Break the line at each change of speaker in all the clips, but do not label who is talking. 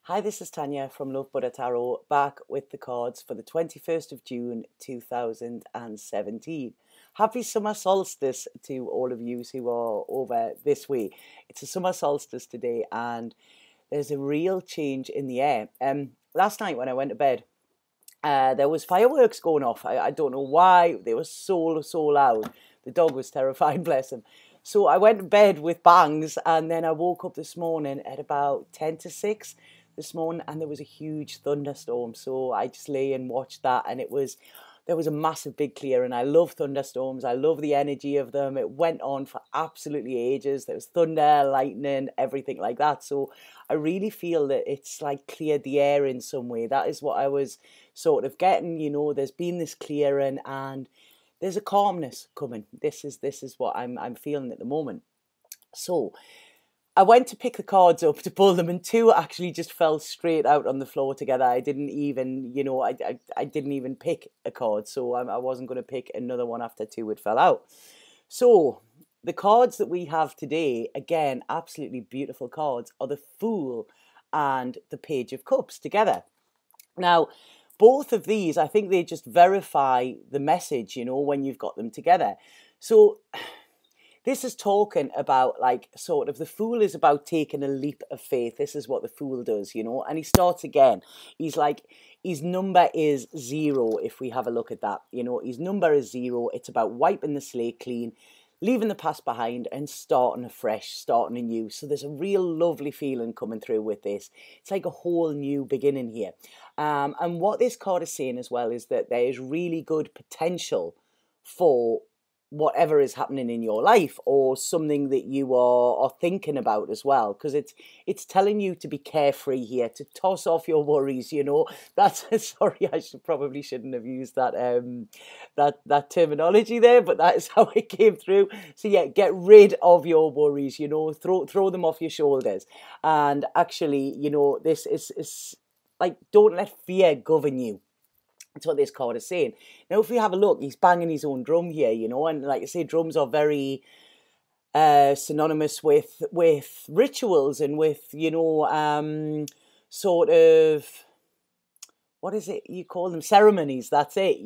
Hi, this is Tanya from Love Buddha Tarot, back with the cards for the 21st of June 2017. Happy summer solstice to all of you who are over this way. It's a summer solstice today, and there's a real change in the air. Last night when I went to bed, there was fireworks going off. I don't know why. They were so loud. The dog was terrified, bless him. So I went to bed with bangs, and then I woke up this morning at about 10 to 6 this morning, and there was a huge thunderstorm. So I just lay and watched that, and there was a massive big clear. And I love thunderstorms. I love the energy of them. It went on for absolutely ages. There was thunder, lightning, everything like that. So I really feel that it's like cleared the air in some way. That is what I was sort of getting. There's been this clearing, and there's a calmness coming. This is what I'm feeling at the moment. So I went to pick the cards up to pull them, and two actually just fell straight out on the floor together. I didn't even, I didn't even pick a card, so I wasn't going to pick another one after two had fell out. So the cards that we have today, again, absolutely beautiful cards, are the Fool and the Page of Cups together. Now, both of these, I think they just verify the message, when you've got them together. So this is talking about, like, sort of, the Fool is about taking a leap of faith. This is what the Fool does, and he starts again. He's like, his number is 0, if we have a look at that. His number is 0. It's about wiping the slate clean, leaving the past behind, and starting afresh, starting anew. So there's a real lovely feeling coming through with this. It's like a whole new beginning here. And what this card is saying as well is that there is really good potential for whatever is happening in your life, or something that you are thinking about as well, because it's telling you to be carefree here, to toss off your worries. That's sorry, I probably shouldn't have used that that terminology there, but that is how it came through. So yeah, get rid of your worries, throw them off your shoulders. And actually, this is like, don't let fear govern you. That's what this card is saying. Now, if we have a look, he's banging his own drum here, and like I say, drums are very synonymous with rituals and with, sort of, what is it you call them? Ceremonies, that's it,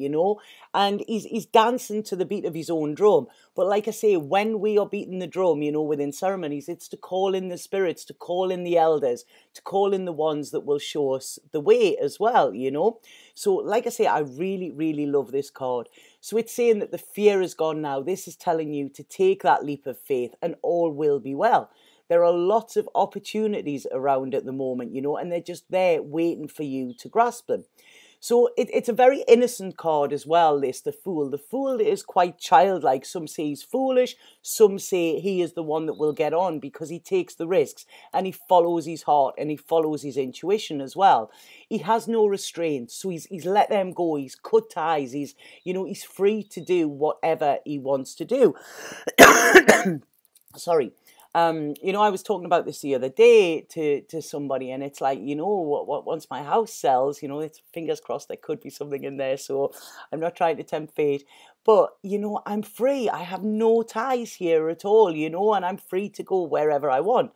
And he's dancing to the beat of his own drum. But like I say, when we are beating the drum, within ceremonies, it's to call in the spirits, to call in the elders, to call in the ones that will show us the way as well, So like I say, I really, really love this card. So it's saying that the fear is gone now. This is telling you to take that leap of faith, and all will be well. There are lots of opportunities around at the moment, and they're just there waiting for you to grasp them. So it's a very innocent card as well, this, the Fool. The Fool is quite childlike. Some say he's foolish. Some say he is the one that will get on because he takes the risks and he follows his heart and he follows his intuition as well. He has no restraints, so he's let them go. He's cut ties. He's free to do whatever he wants to do. Sorry. I was talking about this the other day to somebody, and it's like, once my house sells, it's fingers crossed there could be something in there. So I'm not trying to tempt fate, but, I'm free. I have no ties here at all, and I'm free to go wherever I want.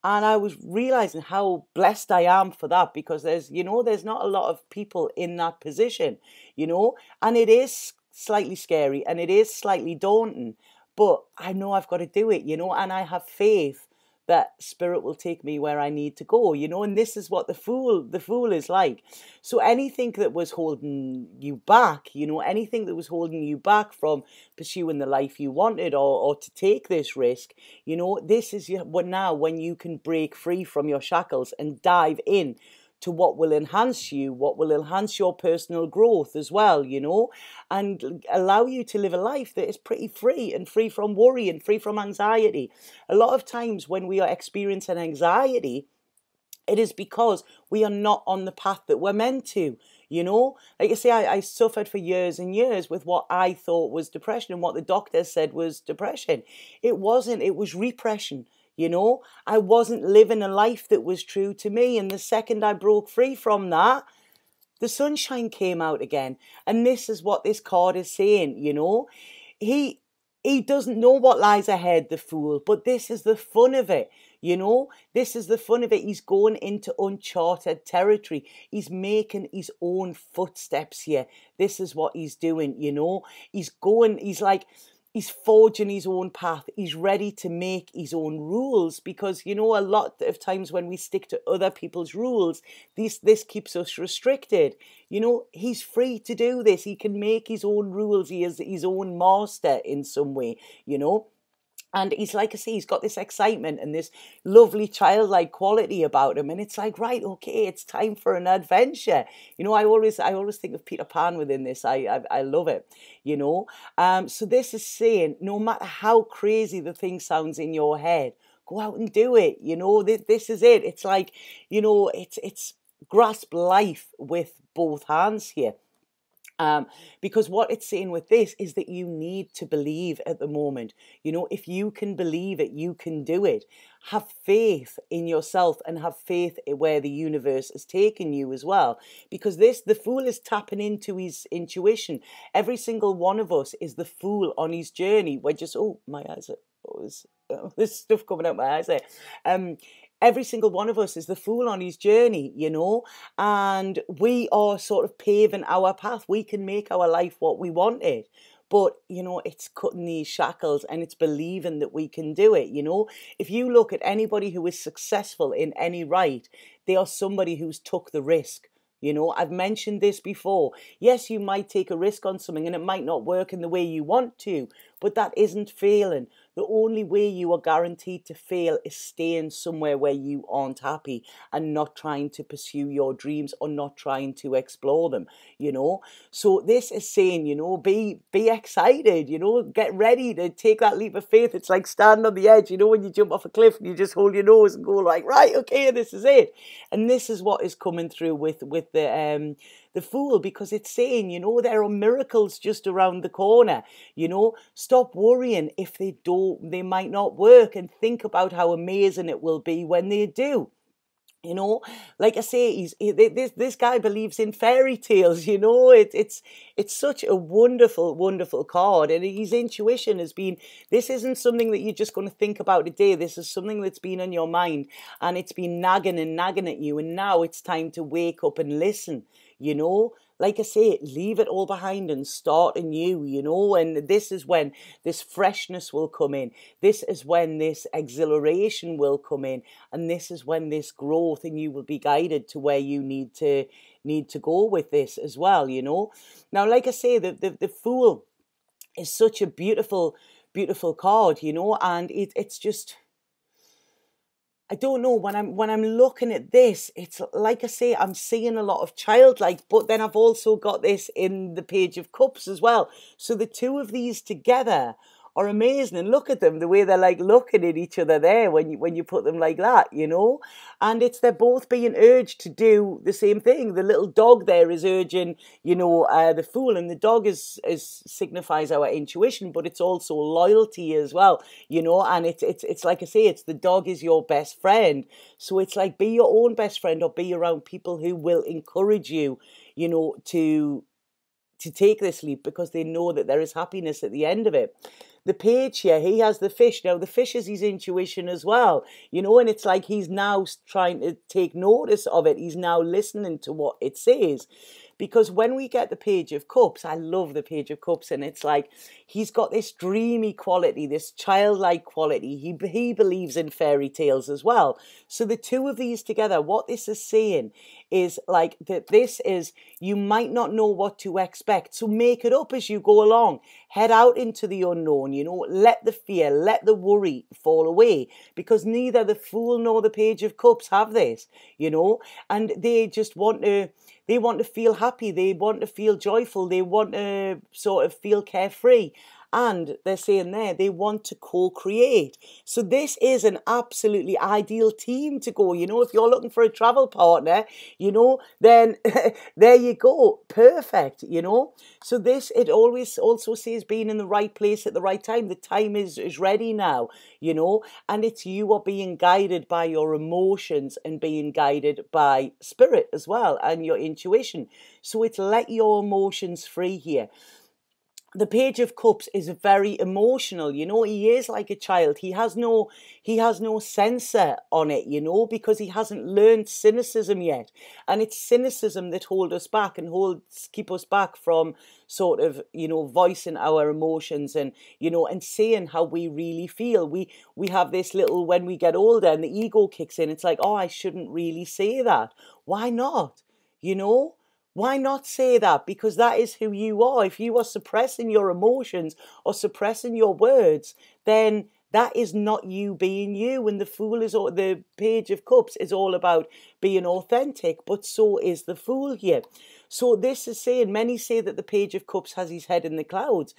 And I was realizing how blessed I am for that, because there's not a lot of people in that position, and it is slightly scary and it is slightly daunting. But I know I've got to do it, and I have faith that Spirit will take me where I need to go, and this is what the Fool is like. So anything that was holding you back, anything that was holding you back from pursuing the life you wanted, or to take this risk, this is now when you can break free from your shackles and dive in to what will enhance you, what will enhance your personal growth as well, and allow you to live a life that is pretty free, and free from worry and free from anxiety. A lot of times when we are experiencing anxiety, it is because we are not on the path that we're meant to. Like I say, I suffered for years and years with what I thought was depression, and what the doctors said was depression. It wasn't, it was repression. I wasn't living a life that was true to me. And the second I broke free from that, the sunshine came out again. And this is what this card is saying, He doesn't know what lies ahead, the Fool, but this is the fun of it. You know, this is the fun of it. He's going into uncharted territory. He's making his own footsteps here. This is what he's doing, you know. He's forging his own path. He's ready to make his own rules because, you know, a lot of times when we stick to other people's rules, this keeps us restricted. You know, he's free to do this. He can make his own rules. He is his own master in some way, you know. And he's, like I say, he's got this excitement and this lovely childlike quality about him. And it's like, right, okay, it's time for an adventure. You know, I always think of Peter Pan within this. I love it, you know. So this is saying, no matter how crazy the thing sounds in your head, go out and do it. You know, this is it. It's like, you know, it's grasp life with both hands here. Because what it's saying with this is that you need to believe at the moment. You know, if you can believe it, you can do it. Have faith in yourself and have faith in where the universe has taken you as well. Because the fool is tapping into his intuition. Every single one of us is the fool on his journey. We're just, oh, my eyes are, there's stuff coming out my eyes there. Every single one of us is the fool on his journey, you know, and we are sort of paving our path. We can make our life what we want it. But, you know, it's cutting these shackles and it's believing that we can do it, you know. If you look at anybody who is successful in any right, they are somebody who's took the risk. You know, I've mentioned this before. Yes, you might take a risk on something and it might not work in the way you want to, but that isn't failing. The only way you are guaranteed to fail is staying somewhere where you aren't happy and not trying to pursue your dreams or not trying to explore them, you know. So this is saying, you know, be excited, you know, get ready to take that leap of faith. It's like standing on the edge, you know, when you jump off a cliff and you just hold your nose and go like, right, okay, this is it. And this is what is coming through with the fool, because it's saying, you know, there are miracles just around the corner. You know, stop worrying if they might not work, and think about how amazing it will be when they do. You know, like I say, this guy believes in fairy tales. You know, it's such a wonderful card, and his intuition has been. This isn't something that you're just going to think about today. This is something that's been on your mind, and it's been nagging at you, and now it's time to wake up and listen. You know, like I say, leave it all behind and start anew, you know, and this is when this freshness will come in. This is when this exhilaration will come in, and this is when this growth, and you will be guided to where you need to go with this as well, you know. Now, like I say, the Fool is such a beautiful card, you know, and it's just, I don't know, when I'm looking at this, it's like I say, I'm seeing a lot of childlike, but then I've also got this in the Page of Cups as well. So the two of these together are amazing, and look at them, the way they're like looking at each other there when you put them like that, you know. And they're both being urged to do the same thing. The little dog there is urging, you know, the Fool, and the dog is signifies our intuition, but it's also loyalty as well, you know. And it's like I say, it's the dog is your best friend. So it's like, be your own best friend, or be around people who will encourage you, you know, to take this leap, because they know that there is happiness at the end of it. The page here, he has the fish. Now, the fish is his intuition as well, you know, and it's like he's now trying to take notice of it. He's now listening to what it says. Because when we get the Page of Cups, I love the Page of Cups, and it's like he's got this dreamy quality, this childlike quality. He believes in fairy tales as well. So the two of these together, what this is saying is like that this is, you might not know what to expect, so make it up as you go along. Head out into the unknown, you know, let the fear, let the worry fall away, because neither the Fool nor the Page of Cups have this, you know, and they just want to feel happy, they want to feel joyful, they want to sort of feel carefree. And they're saying there, they want to co-create. So this is an absolutely ideal team to go. You know, if you're looking for a travel partner, you know, then there you go. Perfect, you know. So this, it always also says being in the right place at the right time. The time is ready now, you know. And it's, you are being guided by your emotions and being guided by spirit as well, and your intuition. So it's let your emotions free here. the Page of Cups is very emotional, he is like a child. He has no censor on it, because he hasn't learned cynicism yet. And it's cynicism that hold us back and keep us back from sort of, voicing our emotions and, and saying how we really feel. We have this little, when we get older and the ego kicks in, it's like, oh, I shouldn't really say that. Why not? You know? Why not say that? Because that is who you are. If you are suppressing your emotions or suppressing your words, then that is not you being you. And the Page of Cups is all about being authentic, but so is the Fool here. So this is saying, many say that the Page of Cups has his head in the clouds,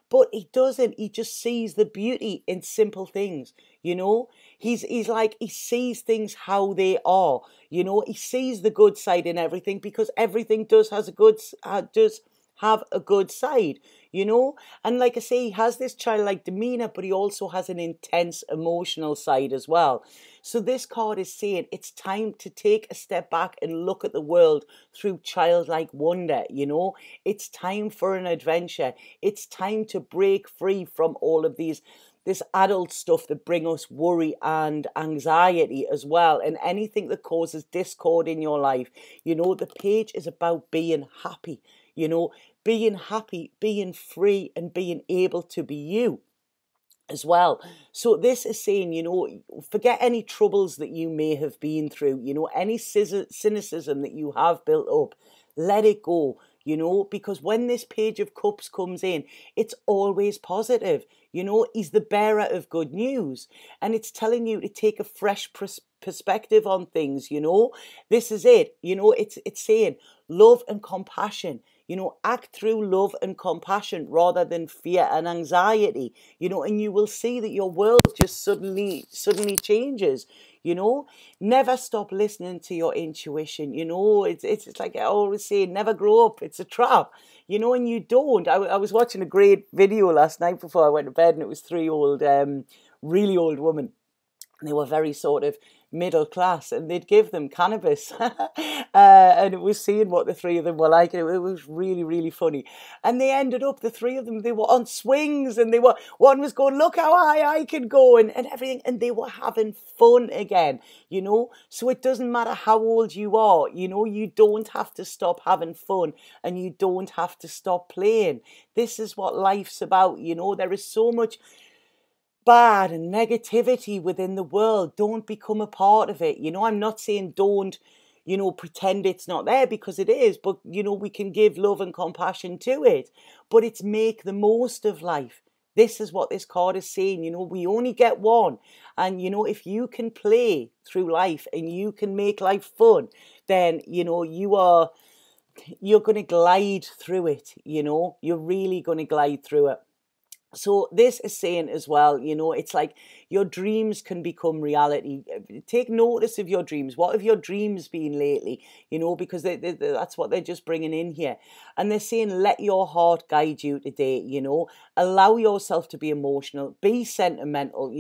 but he doesn't. He just sees the beauty in simple things, He's like, he sees things how they are, He sees the good side in everything, because everything does have a good side, And like I say, he has this childlike demeanor, but he also has an intense emotional side as well. So this card is saying it's time to take a step back and look at the world through childlike wonder, It's time for an adventure. It's time to break free from all of this adult stuff that bring us worry and anxiety as well, and anything that causes discord in your life. The page is about being happy, being happy, being free, and being able to be you as well. So this is saying, forget any troubles that you may have been through, any cynicism that you have built up, let it go, because when this Page of Cups comes in, it's always positive. He's the bearer of good news, and it's telling you to take a fresh perspective on things. This is it. It's saying love and compassion. Act through love and compassion rather than fear and anxiety, and you will see that your world just suddenly changes. Never stop listening to your intuition. It's like I always say, never grow up. It's a trap, and you don't. I was watching a great video last night before I went to bed, and it was three really old women. And they were very sort of middle class, and they'd give them cannabis, and it was seeing what the three of them were like, and it was really, really funny. And they ended up, the three of them, they were on swings, and one was going, look how high I can go, and everything, and they were having fun again, So it doesn't matter how old you are, you don't have to stop having fun, and you don't have to stop playing. This is what life's about. There is so much bad and negativity within the world. Don't become a part of it. I'm not saying don't, pretend it's not there, because it is, but, we can give love and compassion to it, but it's make the most of life. This is what this card is saying. We only get one, and, if you can play through life and you can make life fun, then, you're going to glide through it. You're really going to glide through it. So this is saying as well, it's like your dreams can become reality. Take notice of your dreams. What have your dreams been lately? Because that's what they're just bringing in here. And they're saying, let your heart guide you today, Allow yourself to be emotional. Be sentimental,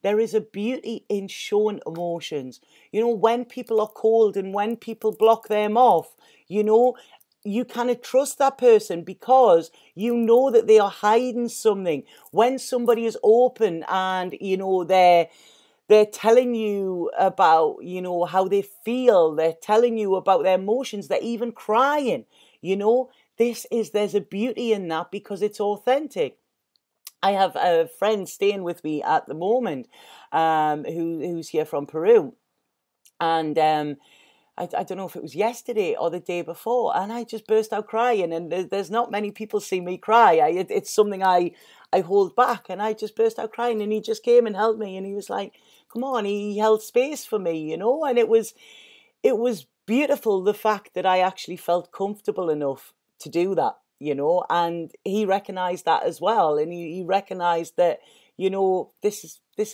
There is a beauty in showing emotions. When people are cold and when people block them off, you kind of trust that person, because you know that they are hiding something. When somebody is open and, they're telling you about, how they feel, they're telling you about their emotions, they're even crying, there's a beauty in that, because it's authentic. I have a friend staying with me at the moment, who's here from Peru, and I don't know if it was yesterday or the day before, and I just burst out crying. And there's not many people see me cry. It's something I hold back, and I just burst out crying. And he just came and held me, and he was like, "Come on!" He held space for me, And it was beautiful, the fact that I actually felt comfortable enough to do that, And he recognised that as well, and he recognised that, this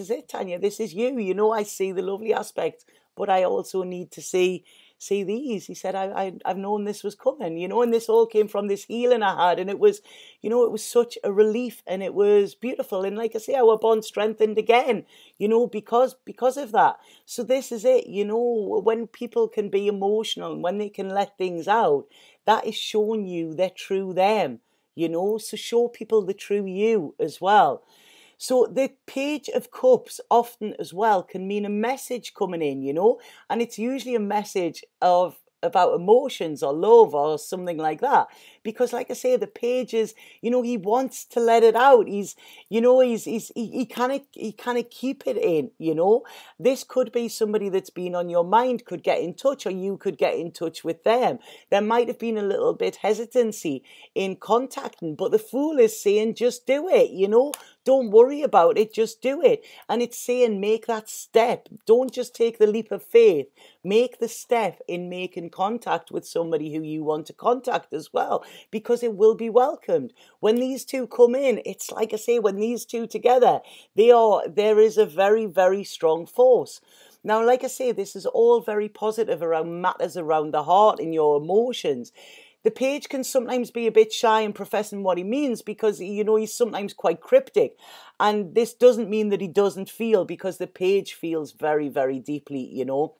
is it, Tanya. This is you. I see the lovely aspect, but I also need to see these. He said, I've known this was coming, and this all came from this healing I had, and it was, it was such a relief, and it was beautiful. And like I say, our bond strengthened again, because of that. So this is it, when people can be emotional and when they can let things out, that is showing you their true them. you know, so show people the true you as well. So the Page of Cups often as well can mean a message coming in, you know, and it's usually a message of about emotions or love or something like that, because like I say, the page is, you know, he wants to let it out. He's, you know, he can't keep it in, you know. This could be somebody that's been on your mind could get in touch, or you could get in touch with them. There might have been a little bit hesitancy in contacting, but the Fool is saying just do it, you know. Don't worry about it, just do it. And it's saying make that step. Don't just take the leap of faith. Make the step in making contact with somebody who you want to contact as well, because it will be welcomed. When these two come in, it's like I say, when these two together, there is a very, very strong force. Now, like I say, this is all very positive around matters around the heart and your emotions. The page can sometimes be a bit shy in professing what he means, because, you know, he's sometimes quite cryptic. And this doesn't mean that he doesn't feel, because the page feels very, very deeply, you know.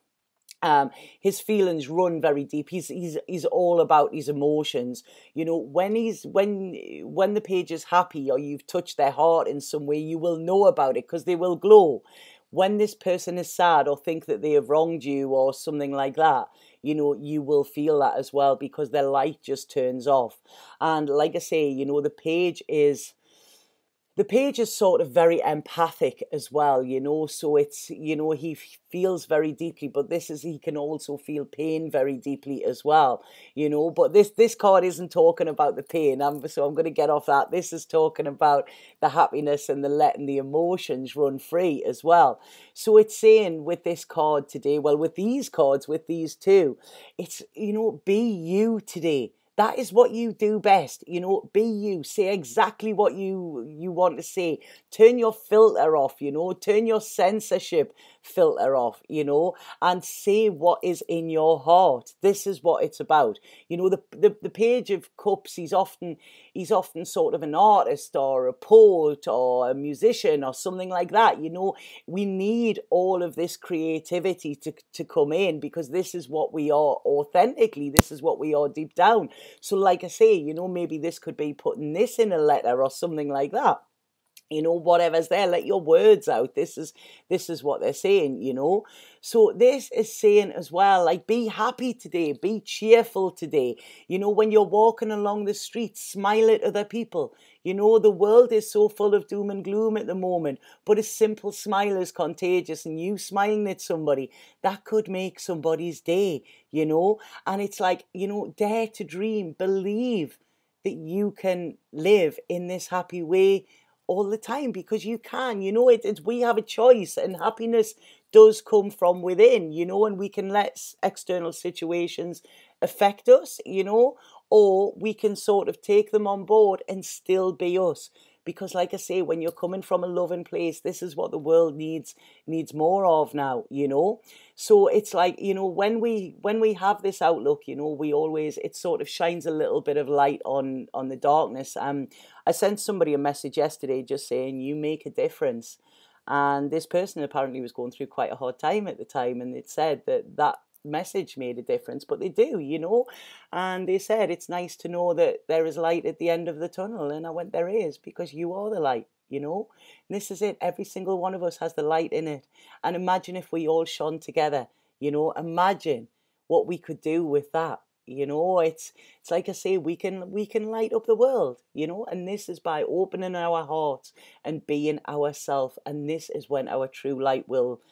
His feelings run very deep. He's all about his emotions. You know, when the page is happy, or you've touched their heart in some way, you will know about it, because they will glow. When this person is sad or think that they have wronged you or something like that, you know, you will feel that as well, because their light just turns off. And like I say, you know, the page is sort of very empathic as well, you know, so it's, you know, he feels very deeply, but he can also feel pain very deeply as well, you know. But this card isn't talking about the pain, so I'm going to get off that. This is talking about the happiness and the letting the emotions run free as well. So it's saying with this card today, well, with these cards, with these two, it's, you know, be you today. That is what you do best, you know, be you, say exactly what you want to say, turn your filter off, you know, turn your censorship filter off, you know, and say what is in your heart. This is what it's about. You know, the Page of Cups, he's often sort of an artist or a poet or a musician or something like that, you know. We need all of this creativity to come in, because this is what we are authentically, this is what we are deep down. So like I say, you know, maybe this could be putting this in a letter or something like that. You know, whatever's there, let your words out. This is what they're saying, you know. So this is saying as well, like, be happy today, be cheerful today. You know, when you're walking along the street, smile at other people. You know, the world is so full of doom and gloom at the moment, but a simple smile is contagious, and you smiling at somebody, that could make somebody's day, you know. And it's like, you know, dare to dream, believe that you can live in this happy way all the time, because you can, you know, we have a choice, and happiness does come from within, you know, and we can let external situations affect us, you know, or we can sort of take them on board and still be us. Because like I say, when you're coming from a loving place, this is what the world needs more of now, you know. So it's like, you know, when we have this outlook, you know, it sort of shines a little bit of light on the darkness. I sent somebody a message yesterday just saying, you make a difference. And this person apparently was going through quite a hard time at the time, and it said that message made a difference. But they do, you know. And they said it's nice to know that there is light at the end of the tunnel. And I went, there is, because you are the light, you know. And this is it. Every single one of us has the light in it. And imagine if we all shone together, you know. Imagine what we could do with that. You know, it's like I say, we can light up the world, you know, and this is by opening our hearts and being ourselves. And this is when our true light will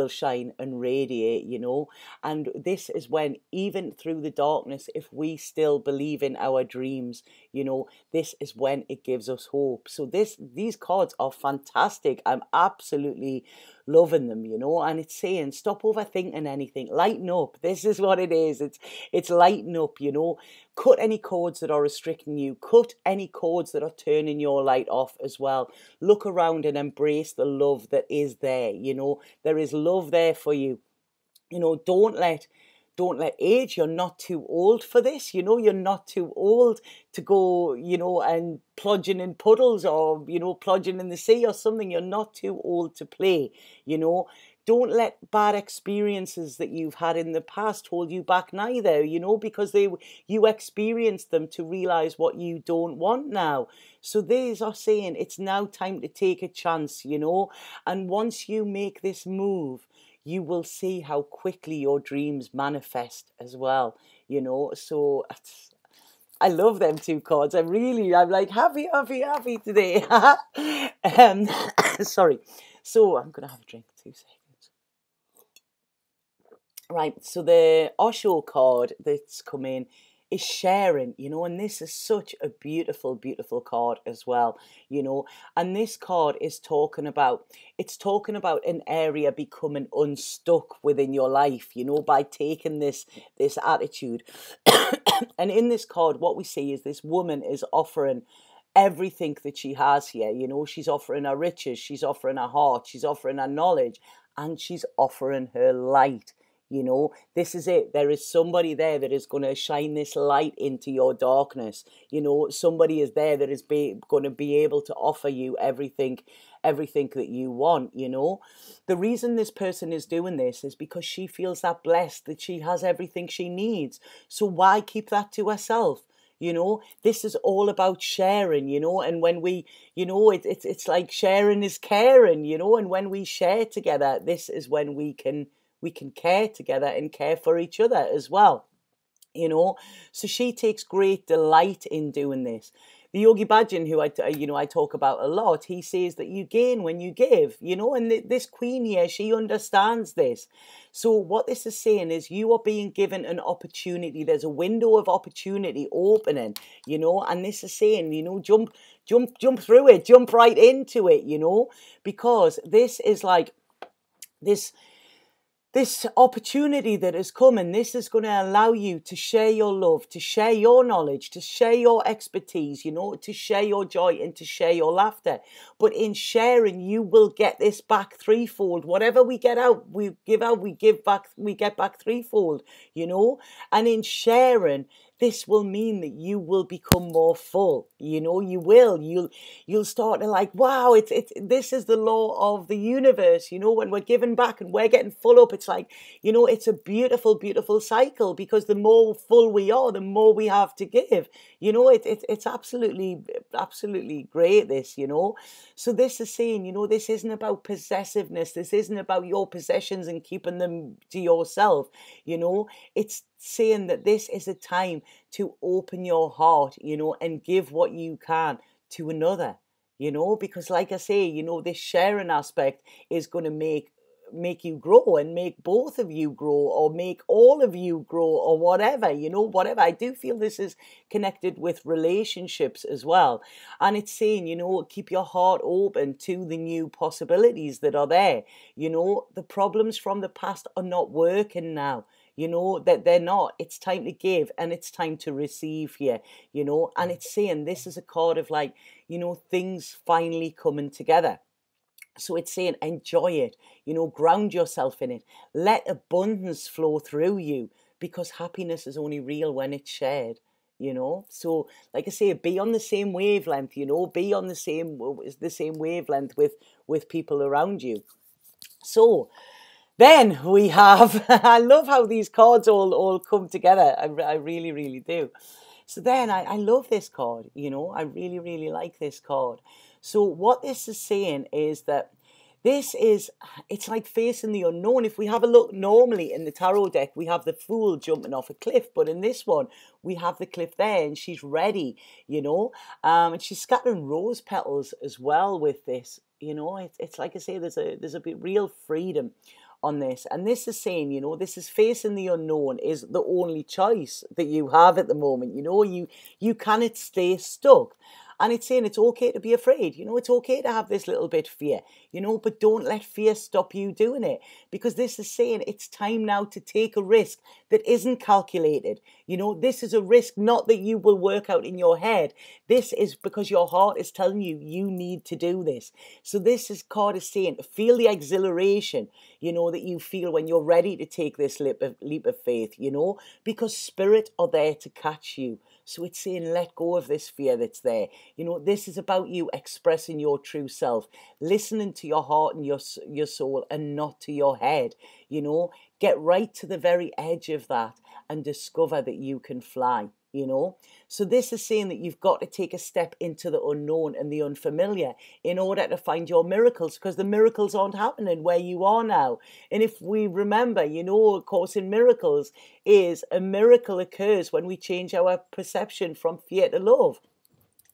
shine and radiate, you know. And this is when, even through the darkness, if we still believe in our dreams, you know, this is when it gives us hope. So these cards are fantastic. I'm absolutely loving them, you know. And it's saying, stop overthinking anything, lighten up. This is what it is. It's lighten up, you know. Cut any cords that are restricting you. Cut any cords that are turning your light off as well. Look around and embrace the love that is there, you know. There is love there for you. You know, don't let age, you're not too old for this, you know. You're not too old to go, you know, and plunging in puddles, or, you know, plunging in the sea or something. You're not too old to play, you know. don't let bad experiences that you've had in the past hold you back neither, because you experienced them to realize what you don't want now. So these are saying it's now time to take a chance, and once you make this move, you will see how quickly your dreams manifest as well, so I love them two cards. I'm like happy, happy, happy today. Sorry. So I'm going to have a drink, 2 seconds. Right, so the Osho card that's come in is sharing, and this is such a beautiful, beautiful card as well, and this card is talking about an area becoming unstuck within your life, by taking this attitude. And in this card, what we see is this woman is offering everything that she has here, she's offering her riches, she's offering her heart, she's offering her knowledge, and she's offering her light. This is it. There is somebody there that is going to shine this light into your darkness. Somebody is there that is going to be able to offer you everything that you want. The reason this person is doing this is because she feels that blessed that she has everything she needs. So why keep that to herself? This is all about sharing, and when we, it's like sharing is caring, and when we share together, this is when we can care together and care for each other as well, so she takes great delight in doing this. The Yogi Bhajan, who I talk about a lot, he says that you gain when you give, and this queen here, she understands this. So what this is saying is you are being given an opportunity. There's a window of opportunity opening, and this is saying, jump through it, jump right into it, because this is like this opportunity that has come, and this is going to allow you to share your love, to share your knowledge, to share your expertise, to share your joy and to share your laughter. But in sharing, you will get this back threefold. Whatever we get out, we get back threefold, and in sharing, this will mean that you will become more full. You'll start to like, wow, this is the law of the universe. When we're giving back and we're getting full up, it's like, it's a beautiful, beautiful cycle, because the more full we are, the more we have to give. It's absolutely, absolutely great, this, So this is saying, this isn't about possessiveness. This isn't about your possessions and keeping them to yourself. It's saying that this is a time to open your heart, and give what you can to another, because like I say, this sharing aspect is going to make you grow and make both of you grow, or make all of you grow, or whatever. I do feel this is connected with relationships as well. And it's saying, keep your heart open to the new possibilities that are there. The problems from the past are not working now. That they're not. It's time to give and it's time to receive here, and it's saying this is a card of like, things finally coming together. So it's saying enjoy it, ground yourself in it. Let abundance flow through you, because happiness is only real when it's shared. So like I say, be on the same wavelength, be on the same wavelength with people around you. So then we have, I love how these cards all come together. I really, really do. So then I love this card, I really, really like this card. So what this is saying is that it's like facing the unknown. If we have a look normally in the tarot deck, we have the Fool jumping off a cliff. But in this one, we have the cliff there and she's ready, and she's scattering rose petals as well with this. It's like I say, there's a bit real freedom on this. And this is saying, this is facing the unknown is the only choice that you have at the moment. You cannot stay stuck. And it's saying it's okay to be afraid. It's okay to have this little bit of fear, but don't let fear stop you doing it. Because this is saying it's time now to take a risk that isn't calculated. This is a risk not that you will work out in your head. This is because your heart is telling you need to do this. So card is saying, feel the exhilaration, that you feel when you're ready to take this leap of faith, because spirit are there to catch you. So it's saying, let go of this fear that's there. You know, this is about you expressing your true self, listening to your heart and your soul, and not to your head. You know, get right to the very edge of that and discover that you can fly. You know, so this is saying that you've got to take a step into the unknown and the unfamiliar in order to find your miracles, because the miracles aren't happening where you are now. And if we remember, you know, of course, in miracles, is a miracle occurs when we change our perception from fear to love.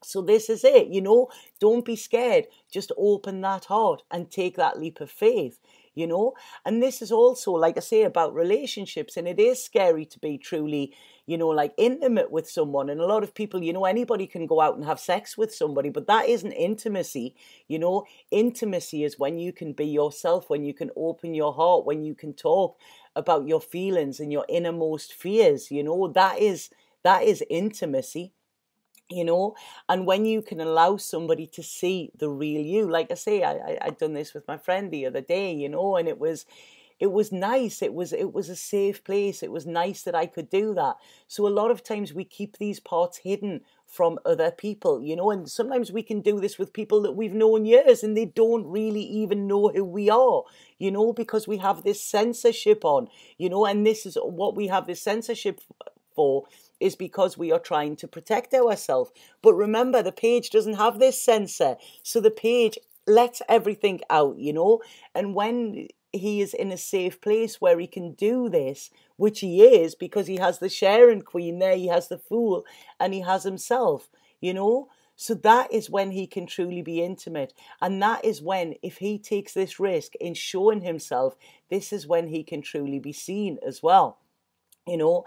So this is it, you know, don't be scared. Just open that heart and take that leap of faith, you know. And this is also, like I say, about relationships. And it is scary to be truly, you know, like intimate with someone. And a lot of people, you know, anybody can go out and have sex with somebody, but that isn't intimacy. You know, intimacy is when you can be yourself, when you can open your heart, when you can talk about your feelings and your innermost fears. You know, that is intimacy. You know, and when you can allow somebody to see the real you, like I say, I'd done this with my friend the other day, you know, and it was nice. It was a safe place. It was nice that I could do that. So a lot of times we keep these parts hidden from other people, you know, and sometimes we can do this with people that we've known years and they don't really even know who we are, you know, because we have this censorship on, you know, and this is what we have this censorship for, is because we are trying to protect ourselves. But remember, the page doesn't have this censor. So the page lets everything out, you know. And when he is in a safe place where he can do this, which he is, because he has the Sharon Queen there, he has the Fool, and he has himself, you know. So that is when he can truly be intimate. And that is when, if he takes this risk in showing himself, this is when he can truly be seen as well, you know.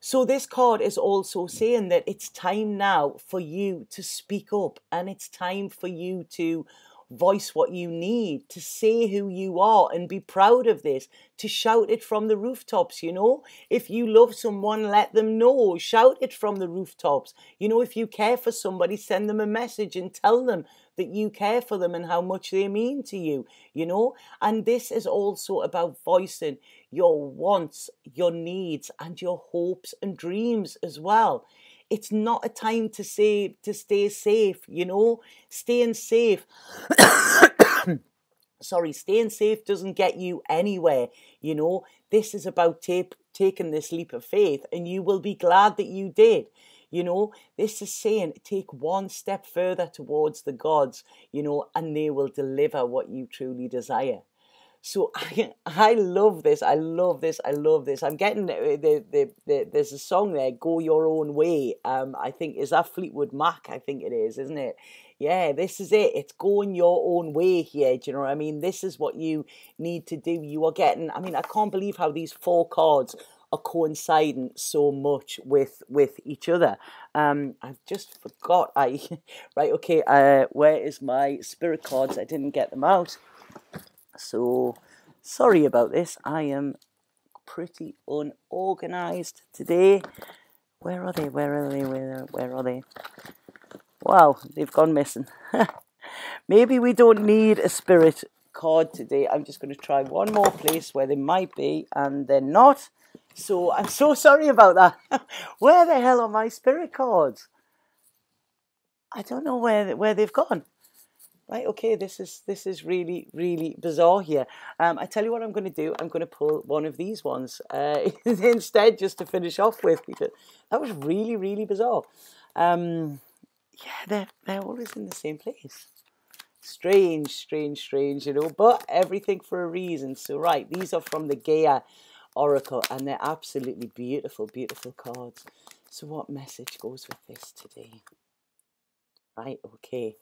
So this card is also saying that it's time now for you to speak up, and it's time for you to voice what you need, to say who you are and be proud of this, to shout it from the rooftops, you know. If you love someone, let them know, shout it from the rooftops. You know, if you care for somebody, send them a message and tell them that you care for them and how much they mean to you, you know. And this is also about voicing your wants, your needs, and your hopes and dreams as well. It's not a time to say to stay safe, you know. Staying safe staying safe doesn't get you anywhere, you know. This is about taking this leap of faith, and you will be glad that you did. You know, this is saying take one step further towards the gods, you know, and they will deliver what you truly desire. So I love this. I love this. I love this. I'm getting there's a song there, "Go Your Own Way." I think, is that Fleetwood Mac? I think it is, isn't it? Yeah, this is it. It's going your own way here. Do you know what I mean? This is what you need to do. You are getting. I mean, I can't believe how these four cards are coinciding so much with each other. I've just forgot. Right. Okay. Where is my spirit cards? I didn't get them out. So, sorry about this. I am pretty unorganized today. Where are they? Where are they? Where are they? Wow, they've gone missing. Maybe we don't need a spirit card today. I'm just going to try one more place where they might be, and they're not. So, I'm so sorry about that. Where the hell are my spirit cards? I don't know where they've gone. Right, okay, this is really, really bizarre here. I tell you what I'm going to do. I'm going to pull one of these ones instead, just to finish off with, because that was really, really bizarre. Yeah, they're always in the same place. Strange, strange, strange, you know, but everything for a reason. So, right, these are from the Gaia Oracle, and they're absolutely beautiful, beautiful cards. So what message goes with this today? Right, okay.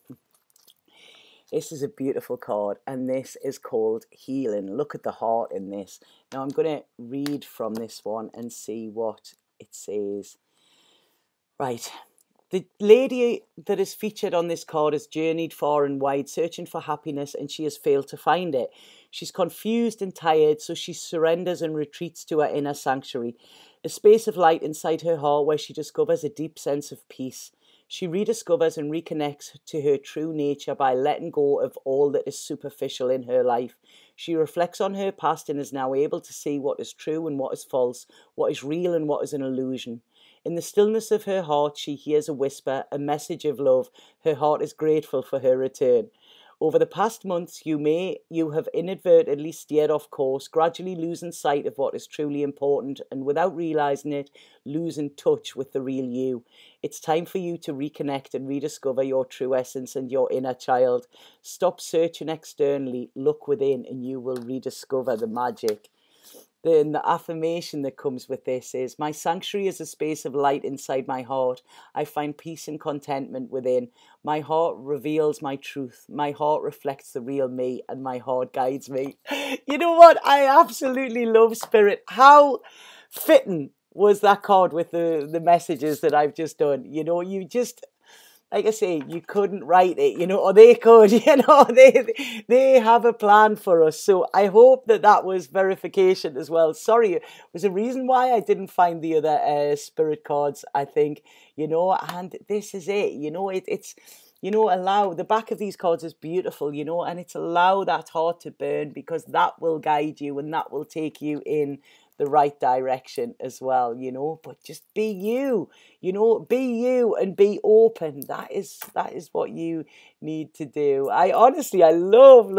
This is a beautiful card, and this is called Healing. Look at the heart in this. Now, I'm going to read from this one and see what it says. Right. The lady that is featured on this card has journeyed far and wide, searching for happiness, and she has failed to find it. She's confused and tired, so she surrenders and retreats to her inner sanctuary, a space of light inside her heart where she discovers a deep sense of peace. She rediscovers and reconnects to her true nature by letting go of all that is superficial in her life. She reflects on her past and is now able to see what is true and what is false, what is real and what is an illusion. In the stillness of her heart, she hears a whisper, a message of love. Her heart is grateful for her return. Over the past months, you have inadvertently steered off course, gradually losing sight of what is truly important, and without realizing it, losing touch with the real you. It's time for you to reconnect and rediscover your true essence and your inner child. Stop searching externally, look within, and you will rediscover the magic. Then the affirmation that comes with this is, my sanctuary is a space of light inside my heart. I find peace and contentment within. My heart reveals my truth. My heart reflects the real me, and my heart guides me. You know what? I absolutely love Spirit. How fitting was that card with the messages that I've just done? You know, you just, like I say, you couldn't write it, you know, or they could, you know, they have a plan for us. So I hope that that was verification as well. Sorry, it was a reason why I didn't find the other spirit cards, I think, you know, and this is it, you know, it's, you know, allow, the back of these cards is beautiful, you know, and it's allow that heart to burn, because that will guide you and that will take you in the right direction as well, you know. But just be you, you know, be you and be open. That is what you need to do. I honestly, I love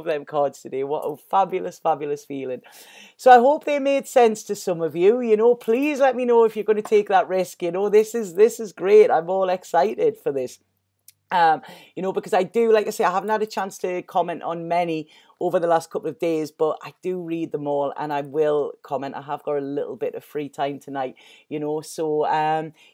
them cards today. What a fabulous feeling. So I hope they made sense to some of you, you know. Please let me know if you're going to take that risk, you know. This is great. I'm all excited for this. You know, because I do, like I say, I haven't had a chance to comment on many over the last couple of days, but I do read them all and I will comment. I have got a little bit of free time tonight, you know, so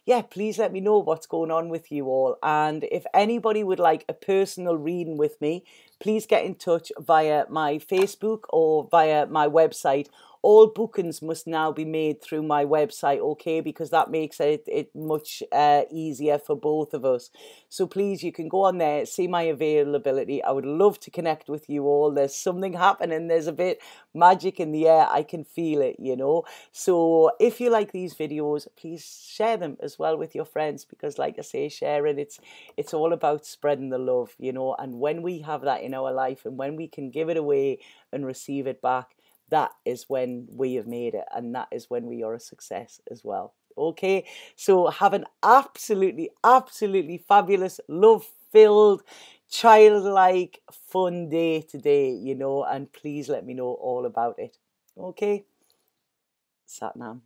yeah, please let me know what's going on with you all. And if anybody would like a personal reading with me, please get in touch via my Facebook or via my website. All bookings must now be made through my website, okay, because that makes it much easier for both of us. So please, you can go on there, see my availability. I would love to connect with you all. There's something happening. There's a bit magic in the air. I can feel it, you know. So if you like these videos, please share them as well with your friends, because like I say, sharing, it's all about spreading the love, you know. And when we have that in our life and when we can give it away and receive it back, that is when we have made it, and that is when we are a success as well. Okay, so have an absolutely fabulous, love-filled, childlike, fun day today, you know, and please let me know all about it. Okay, Satnam.